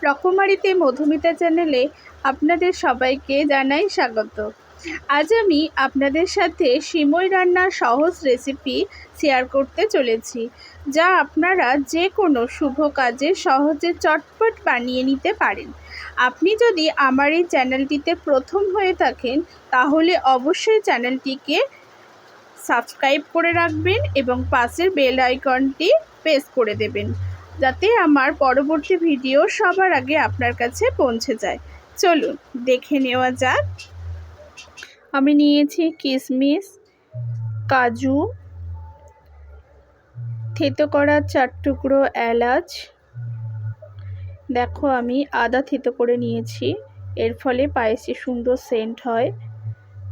রকমারিতে মধুমিতা চ্যানেলে আপনাদের সবাইকে জানাই স্বাগত। আজ আমি আপনাদের সাথে সিমুই রান্নার সহজ রেসিপি শেয়ার করতে চলেছি, যা আপনারা যে কোনো শুভ কাজে সহজে চটপট বানিয়ে নিতে পারেন। আপনি যদি আমার এই চ্যানেলটিতে প্রথম হয়ে থাকেন তাহলে অবশ্যই চ্যানেলটিকে সাবস্ক্রাইব করে রাখবেন এবং পাশের বেল আইকনটি প্রেস করে দেবেন, যাতে আমার পরবর্তী ভিডিও সবার আগে আপনার কাছে পৌঁছে যায়। চলুন দেখে নেওয়া যাক। আমি নিয়েছি কিশমিশ, কাজু, থেতো করা 4 টুকরো এলাচ। দেখো আমি আদা থেতো করে নিয়েছি, এর ফলে পায়েসে সুন্দর সেন্ট হয়।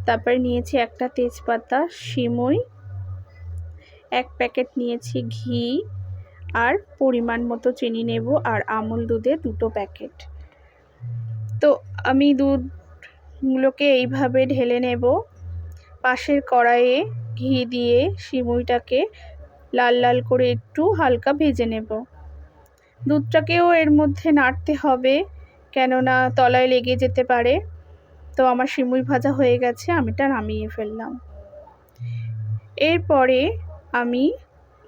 তারপরে নিয়েছি একটা তেজপাতা, সিমুই, 1 প্যাকেট নিয়েছি ঘি, আর পরিমাণ মতো চিনি নেব, আর আমুল দুধে 2 প্যাকেট। তো আমি দুধগুলোকে এইভাবে ঢেলে নেব। পাশের কড়াইয়ে ঘি দিয়ে সিমুইটাকে লাল লাল করে একটু হালকা ভেজে নেব। দুধটাকেও এর মধ্যে নাড়তে হবে, কেননা তলায় লেগে যেতে পারে। তো আমার সিমুই ভাজা হয়ে গেছে, আমি এটা নামিয়ে ফেললাম। এরপরে আমি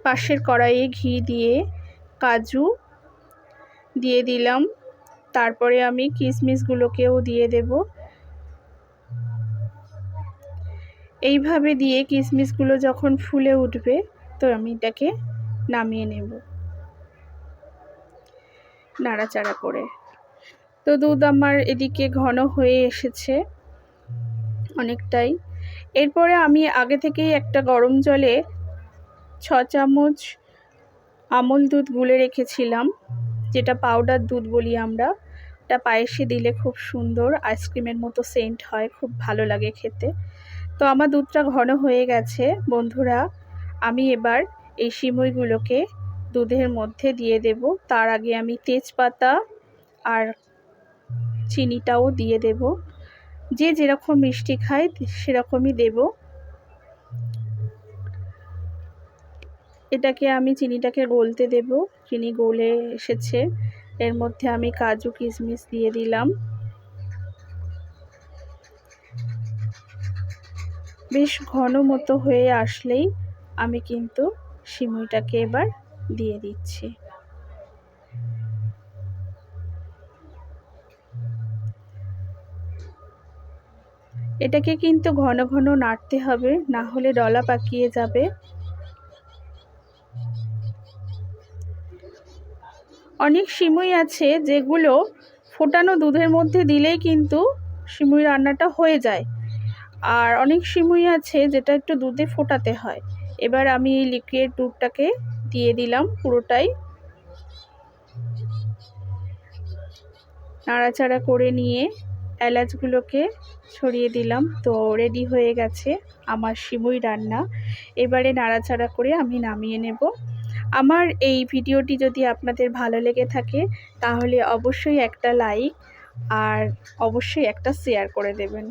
পাশের কড়াইয়ে ঘি দিয়ে কাজু দিয়ে দিলাম, তারপরে আমি কিশমিশগুলোকেও দিয়ে দেব। এইভাবে দিয়ে কিশমিশগুলো যখন ফুলে উঠবে তো আমি এটাকে নামিয়ে নেব নাড়াচাড়া করে। তো দুধ আমার এদিকে ঘন হয়ে এসেছে অনেকটাই। এরপরে আমি আগে থেকেই একটা গরম জলে 6 চামচ আমুল দুধ গুলে রেখেছিলাম, যেটা পাউডার দুধ বলি আমরা। এটা পায়েসে দিলে খুব সুন্দর আইসক্রিমের মতো সেন্ট হয়, খুব ভালো লাগে খেতে। তো আমার দুধটা ঘন হয়ে গেছে বন্ধুরা। আমি এবার এই সিমুইগুলোকে দুধের মধ্যে দিয়ে দেব। তার আগে আমি তেজপাতা আর চিনিটাও দিয়ে দেব। যে যেরকম মিষ্টি খায় সেরকমই দেব। এটাকে আমি চিনিটাকে গলতে দেব। চিনি গলে এসেছে, এর মধ্যে আমি কাজু কিশমিশ দিয়ে দিলাম। বেশ ঘন মতো হয়ে আসলেই আমি কিন্তু সিমুইটাকে এবার দিয়ে দিচ্ছি। এটাকে কিন্তু ঘন ঘন নাড়তে হবে, না হলে ডলা পাকিয়ে যাবে। অনেক সিমুই আছে যেগুলো ফোটানো দুধের মধ্যে দিলেই কিন্তু সিমুই রান্নাটা হয়ে যায়, আর অনেক সিমুই আছে যেটা একটু দুধে ফোটাতে হয়। এবার আমি এই লিকুইড দুধটাকে দিয়ে দিলাম পুরোটাই, নাড়াচাড়া করে নিয়ে এলাচগুলোকে ছড়িয়ে দিলাম। তো রেডি হয়ে গেছে আমার সিমুই রান্না। এবারে নাড়াচাড়া করে আমি নামিয়ে নেব। আমার এই ভিডিওটি যদি আপনাদের ভালো লেগে থাকে তাহলে অবশ্যই একটা লাইক আর অবশ্যই একটা শেয়ার করে দেবেন।